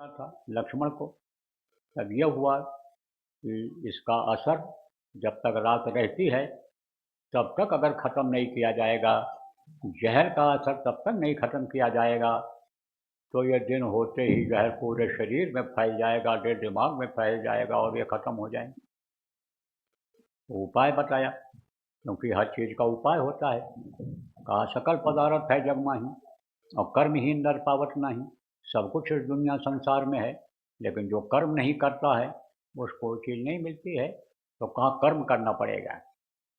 था लक्ष्मण को। तब यह हुआ कि इसका असर जब तक रात रहती है तब तक अगर ख़त्म नहीं किया जाएगा, जहर का असर तब तक नहीं ख़त्म किया जाएगा, तो यह दिन होते ही जहर पूरे शरीर में फैल जाएगा, डेढ़ दिमाग में फैल जाएगा और ये ख़त्म हो जाएंगे। तो उपाय बताया, क्योंकि हर चीज़ का उपाय होता है। कहा सकल पदार्थ है जग माही और कर्महीन नर पावत नहीं। सब कुछ इस दुनिया संसार में है, लेकिन जो कर्म नहीं करता है उसको चीज़ नहीं मिलती है। तो कहाँ कर्म करना पड़ेगा।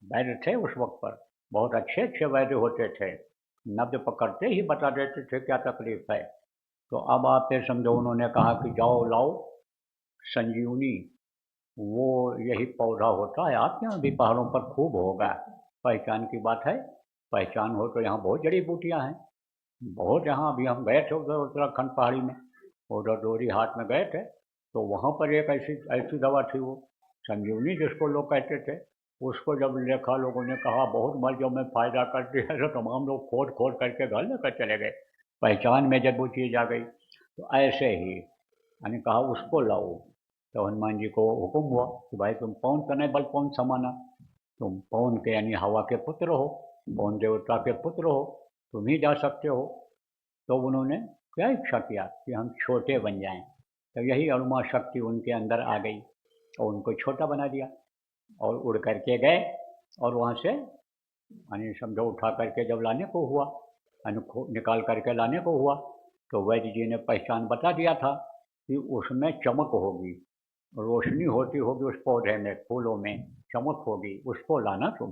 वैद्य थे उस वक्त पर, बहुत अच्छे अच्छे वैद्य होते थे, नब्ज पकड़ते ही बता देते थे क्या तकलीफ है। तो अब आप ये समझो, उन्होंने कहा कि जाओ लाओ संजीवनी, वो यही पौधा होता है, आपके यहाँ भी पहाड़ों पर खूब होगा, पहचान की बात है। पहचान हो तो यहाँ बहुत जड़ी बूटियाँ हैं, बहुत। यहाँ अभी हम गए थे उधर उत्तराखंड पहाड़ी में, उधर डोरी हाट में गए थे, तो वहाँ पर एक ऐसी ऐसी दवा थी, वो संजीवनी जिसको लोग कहते थे। उसको जब देखा लोगों ने कहा बहुत मर्जों में फ़ायदा करती है, तो तमाम लोग खोद खोद करके घर लेकर चले गए। पहचान में जब वो चीज़ आ गई तो ऐसे ही मैंने कहा उसको लाओ। तो हनुमान जी को हुक्म हुआ कि भाई तुम पवन तनय बल पवन समाना, तुम पवन के यानी हवा के पुत्र हो, पवन देवता के पुत्र हो, तुम ही जा सकते हो। तो उन्होंने क्या इच्छा किया कि हम छोटे बन जाएं। तो यही अणुमा शक्ति उनके अंदर आ गई और उनको छोटा बना दिया और उड़ करके गए। और वहाँ से यानी समझो उठा करके जब लाने को हुआ, निकाल करके लाने को हुआ, तो वैद्य जी ने पहचान बता दिया था कि उसमें चमक होगी, रोशनी होती होगी उस पौधे में, फूलों में चमक होगी, उसको लाना तुम।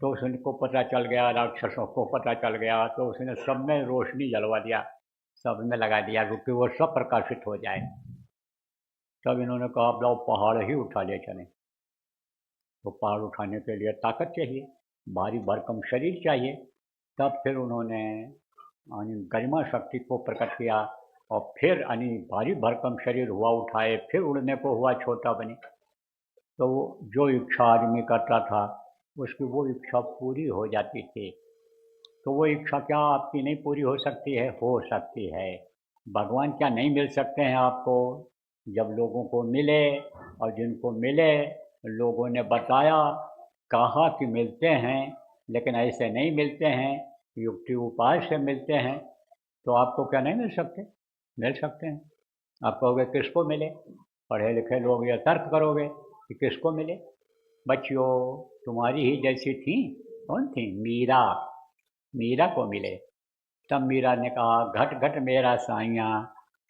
तो उसको पता चल गया, राक्षसों को पता चल गया, तो उसने सब में रोशनी जलवा दिया, सब में लगा दिया क्योंकि वो सब प्रकाशित हो जाए। तब इन्होंने कहा अब लाओ पहाड़ ही उठा ले चलें। तो पहाड़ उठाने के लिए ताकत चाहिए, भारी भरकम शरीर चाहिए। तब फिर उन्होंने यानी गरिमा शक्ति को प्रकट किया और फिर यानी भारी भरकम शरीर हुआ, उठाए, फिर उड़ने को हुआ, छोटा बने। तो जो इच्छा आदमी करता था उसकी वो इच्छा पूरी हो जाती थी। तो वो इच्छा क्या आपकी नहीं पूरी हो सकती है? हो सकती है। भगवान क्या नहीं मिल सकते हैं आपको? जब लोगों को मिले, और जिनको मिले लोगों ने बताया, कहा कि मिलते हैं, लेकिन ऐसे नहीं मिलते हैं, युक्ति उपाय से मिलते हैं। तो आपको क्या नहीं मिल सकते? मिल सकते हैं। आप कहोगे किसको मिले? पढ़े लिखे लोग ये तर्क करोगे कि किसको मिले। बच्चियों तुम्हारी ही जैसी थी, कौन थी? मीरा। मीरा को मिले। तब मीरा ने कहा घट घट मेरा साइया,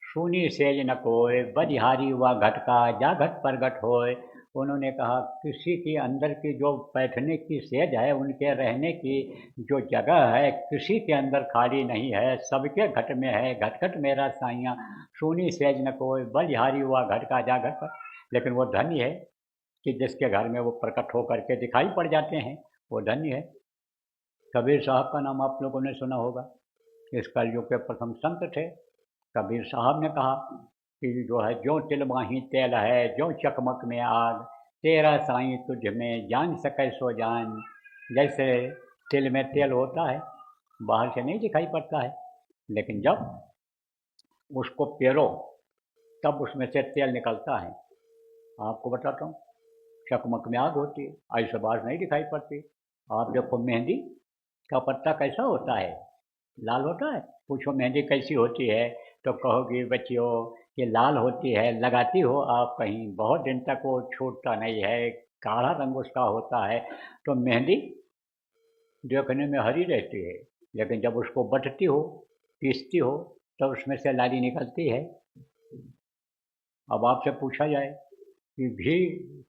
सुनी सेज न कोय, बलिहारी हुआ घट का, जा घट प्रगट होए। उन्होंने कहा किसी के अंदर की जो बैठने की सेज है, उनके रहने की जो जगह है, किसी के अंदर खाली नहीं है, सबके घट में है। घट घट मेरा साइया, सुनी सेज न कोय, बलिहारी हुआ घट का, जा घट पर। लेकिन वो धन्य है कि जिसके घर में वो प्रकट होकर के दिखाई पड़ जाते हैं, वो धन्य है। कबीर साहब का नाम आप लोगों ने सुना होगा, इस कलयुग के प्रथम संत थे। कबीर साहब ने कहा कि जो है जो तिल माही तेल है, जो चकमक में आग, तेरा साईं तुझ में जान सके सो जान। जैसे तिल में तेल होता है, बाहर से नहीं दिखाई पड़ता है, लेकिन जब उसको पेरो तब उसमें से तेल निकलता है। आपको बताता हूँ, चकमक में आग होती है, ऐसे बाहर नहीं दिखाई पड़ती। आप देखो मेहंदी का पत्ता कैसा होता है? लाल होता है। पूछो मेहंदी कैसी होती है, तो कहोगी बच्चियों ये लाल होती है। लगाती हो आप कहीं, बहुत दिन तक वो छूटता नहीं है, गाढ़ा रंग उसका होता है। तो मेहंदी देखने में हरी रहती है, लेकिन जब उसको बटती हो, पीसती हो, तब उसमें से लाली निकलती है। अब आपसे पूछा जाए कि घी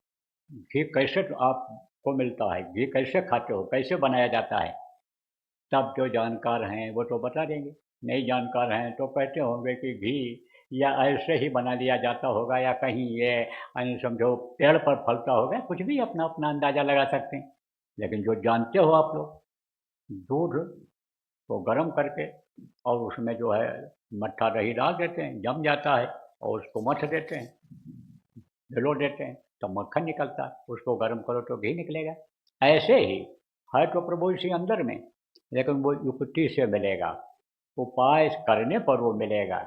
घी कैसे आपको मिलता है, घी कैसे खाते हो, कैसे बनाया जाता है? तब जो जानकार हैं वो तो बता देंगे, नहीं जानकार हैं तो कहते होंगे कि घी या ऐसे ही बना लिया जाता होगा, या कहीं ये यानी समझो पेड़ पर फलता होगा, कुछ भी अपना अपना अंदाज़ा लगा सकते हैं। लेकिन जो जानते हो आप लोग, दूध को गर्म करके और उसमें जो है मट्ठा दही डाल देते हैं, जम जाता है, और उसको मथ देते हैं, भिगो देते हैं, तो मक्खन निकलता है। उसको गर्म करो तो घी निकलेगा। ऐसे ही है तो प्रभु इसी अंदर में, लेकिन वो युक्ति से मिलेगा, उपाय करने पर वो मिलेगा।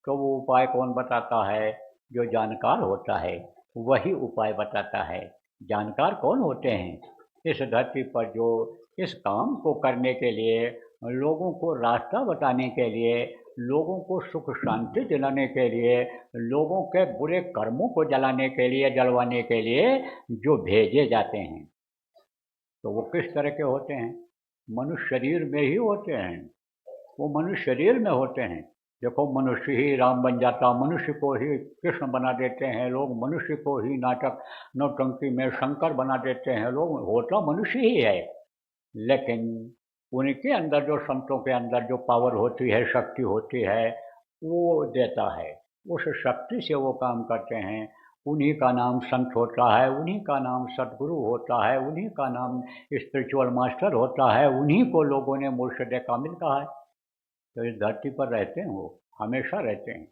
तो वो उपाय कौन बताता है? जो जानकार होता है वही उपाय बताता है। जानकार कौन होते हैं? इस धरती पर जो इस काम को करने के लिए, लोगों को रास्ता बताने के लिए, लोगों को सुख शांति दिलाने के लिए, लोगों के बुरे कर्मों को जलाने के लिए, जलवाने के लिए जो भेजे जाते हैं, तो वो किस तरह के होते हैं? मनुष्य शरीर में ही होते हैं। वो मनुष्य शरीर में होते हैं। देखो, मनुष्य ही राम बन जाता, मनुष्य को ही कृष्ण बना देते हैं लोग, मनुष्य को ही नाटक नौटंकी में शंकर बना देते हैं लोग। होता मनुष्य ही है, लेकिन उनके अंदर जो, संतों के अंदर जो पावर होती है, शक्ति होती है, वो देता है। उस शक्ति से वो काम करते हैं। उन्हीं का नाम संत होता है, उन्हीं का नाम सदगुरु होता है, उन्हीं का नाम स्पिरिचुअल मास्टर होता है, उन्हीं को लोगों ने मुर्शिद कामिल कहा है। तो इस धरती पर रहते हैं, वो हमेशा रहते हैं।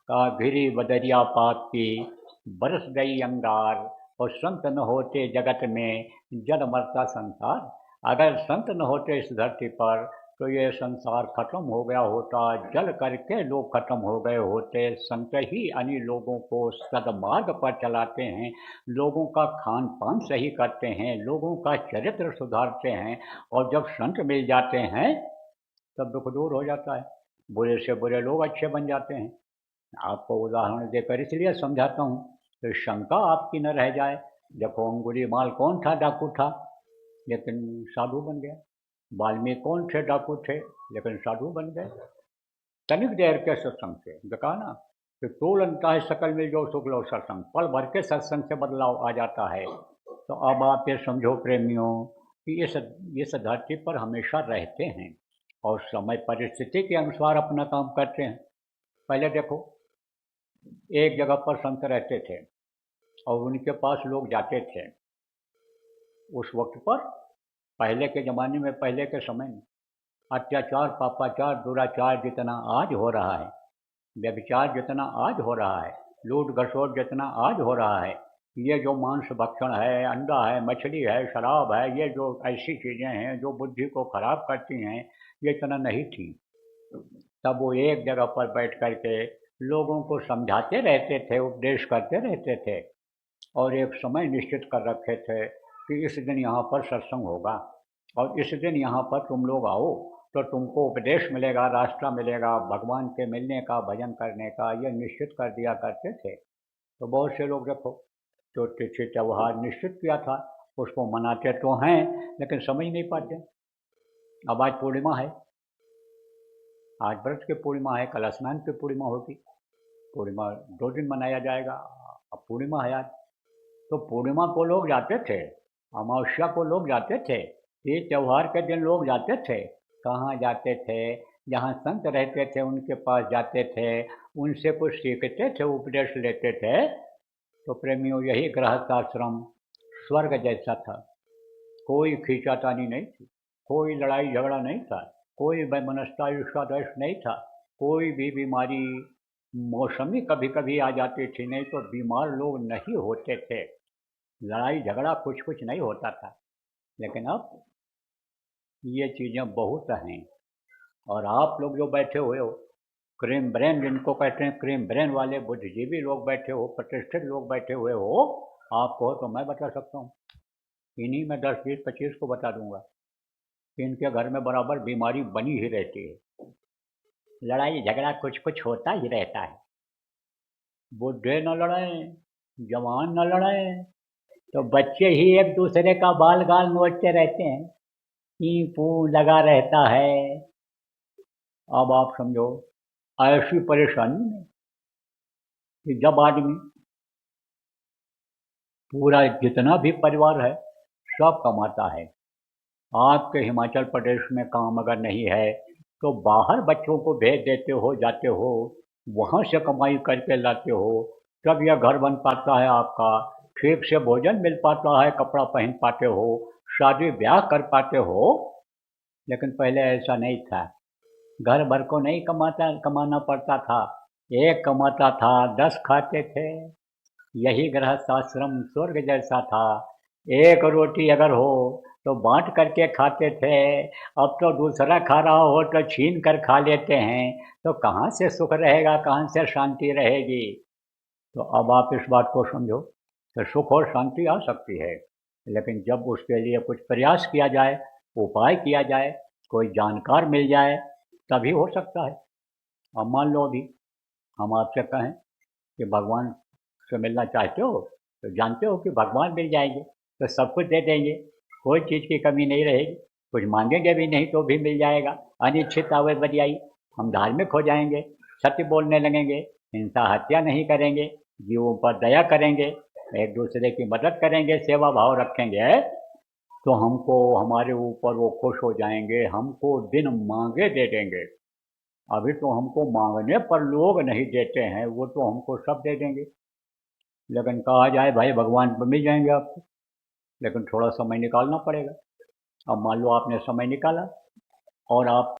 कहा घिरी बदरिया पाप की, बरस गई अंगार, और संत न होते जगत में, जल मरता संसार। अगर संत न होते इस धरती पर तो ये संसार खत्म हो गया होता, जल करके लोग खत्म हो गए होते। संत ही अन्य लोगों को सदमार्ग पर चलाते हैं, लोगों का खान पान सही करते हैं, लोगों का चरित्र सुधारते हैं। और जब संत मिल जाते हैं तब दुख दूर हो जाता है, बुरे से बुरे लोग अच्छे बन जाते हैं। आपको उदाहरण देकर इसलिए समझाता हूँ तो शंका आपकी न रह जाए। देखो, अंगुलीमाल कौन था? डाकू था, लेकिन साधु बन गया। वाल्मीकि कौन थे? डाकू थे, लेकिन साधु बन गए। तनिक देर के सत्संग से देखा ना कि तुलनता है सकल में जो सुख लो सत्संग, पल भर के सत्संग से बदलाव आ जाता है। तो अब आप ये समझो प्रेमियों कि इस धरती पर हमेशा रहते हैं और समय परिस्थिति के अनुसार अपना काम करते हैं। पहले देखो, एक जगह पर संत रहते थे और उनके पास लोग जाते थे। उस वक्त पर, पहले के ज़माने में, पहले के समय में, अत्याचार, पापाचार, दुराचार जितना आज हो रहा है, व्यभिचार जितना आज हो रहा है, लूट घसोट जितना आज हो रहा है, ये जो मांस भक्षण है, अंडा है, मछली है, शराब है, ये जो ऐसी चीज़ें हैं जो बुद्धि को खराब करती हैं, ये इतना नहीं थी। तब वो एक जगह पर बैठ कर के लोगों को समझाते रहते थे, उपदेश करते रहते थे, और एक समय निश्चित कर रखे थे कि इस दिन यहाँ पर सत्संग होगा और इस दिन यहाँ पर तुम लोग आओ तो तुमको उपदेश मिलेगा, रास्ता मिलेगा भगवान के मिलने का, भजन करने का। ये निश्चित कर दिया करते थे। तो बहुत से लोग देखो, जो तिथि त्यौहार निश्चित किया था उसको मनाते तो हैं, लेकिन समझ नहीं पाते। अब आज पूर्णिमा है, आज व्रत की पूर्णिमा है, कल स्नान की पूर्णिमा होगी। पूर्णिमा 2 दिन मनाया जाएगा, अब पूर्णिमा है आज। तो पूर्णिमा को लोग जाते थे, अमावस्या को लोग जाते थे, ये त्यौहार के दिन लोग जाते थे। कहाँ जाते थे? जहाँ संत रहते थे उनके पास जाते थे, उनसे कुछ सीखते थे, उपदेश लेते थे। तो प्रेमियों, यही गृहस्थाश्रम स्वर्ग जैसा था। कोई खींचातानी नहीं थी, कोई लड़ाई झगड़ा नहीं था, कोई वैमनस्यता ईर्ष्या द्वेष नहीं था, कोई भी बीमारी मौसमी कभी कभी आ जाती थी, नहीं तो बीमार लोग नहीं होते थे। लड़ाई झगड़ा कुछ कुछ नहीं होता था। लेकिन अब ये चीज़ें बहुत हैं। और आप लोग जो बैठे हुए हो, क्रीम ब्रेन जिनको कहते हैं, क्रीम ब्रेन वाले बुद्धिजीवी लोग बैठे हो, प्रतिष्ठित लोग बैठे हुए हो, आपको तो मैं बता सकता हूँ, इन्हीं में 10, 20, 25 को बता दूंगा कि इनके घर में बराबर बीमारी बनी ही रहती है, लड़ाई झगड़ा कुछ कुछ होता ही रहता है। बूढ़े न लड़ें, जवान न लड़ें, तो बच्चे ही एक दूसरे का बाल गाल नोचते रहते हैं, ई पू लगा रहता है। अब आप समझो, ऐसी परेशानी में कि जब आदमी, पूरा जितना भी परिवार है सब कमाता है, आपके हिमाचल प्रदेश में काम अगर नहीं है तो बाहर बच्चों को भेज देते हो, जाते हो, वहाँ से कमाई करके लाते हो, तब यह घर बन पाता है आपका, ठीक से भोजन मिल पाता है, कपड़ा पहन पाते हो, शादी ब्याह कर पाते हो। लेकिन पहले ऐसा नहीं था। घर भर को नहीं कमाना पड़ता था, एक कमाता था, 10 खाते थे। यही गृहस्थाश्रम स्वर्ग जैसा था। एक रोटी अगर हो तो बांट करके खाते थे। अब तो दूसरा खा रहा हो तो छीन कर खा लेते हैं। तो कहाँ से सुख रहेगा, कहाँ से शांति रहेगी? तो अब आप इस बात को समझो, तो सुख और शांति आ सकती है, लेकिन जब उसके लिए कुछ प्रयास किया जाए, उपाय किया जाए, कोई जानकार मिल जाए, तभी हो सकता है। अब मान लो अभी हम आपसे कहें कि भगवान से मिलना चाहते हो, तो जानते हो कि भगवान मिल जाएंगे, तो सब कुछ दे देंगे, कोई चीज़ की कमी नहीं रहेगी, कुछ मांगेंगे भी नहीं तो भी मिल जाएगा। अनिश्चित आवे बजाई, हम धार्मिक हो जाएंगे, सत्य बोलने लगेंगे, हिंसा हत्या नहीं करेंगे, जीवों पर दया करेंगे, एक दूसरे की मदद करेंगे, सेवा भाव रखेंगे, तो हमको हमारे ऊपर वो खुश हो जाएंगे, हमको बिन मांगे दे देंगे। अभी तो हमको मांगने पर लोग नहीं देते हैं, वो तो हमको सब दे देंगे। लेकिन कहा जाए भाई भगवान तो मिल जाएंगे आपको, लेकिन थोड़ा समय निकालना पड़ेगा। अब मान लो आपने समय निकाला और आप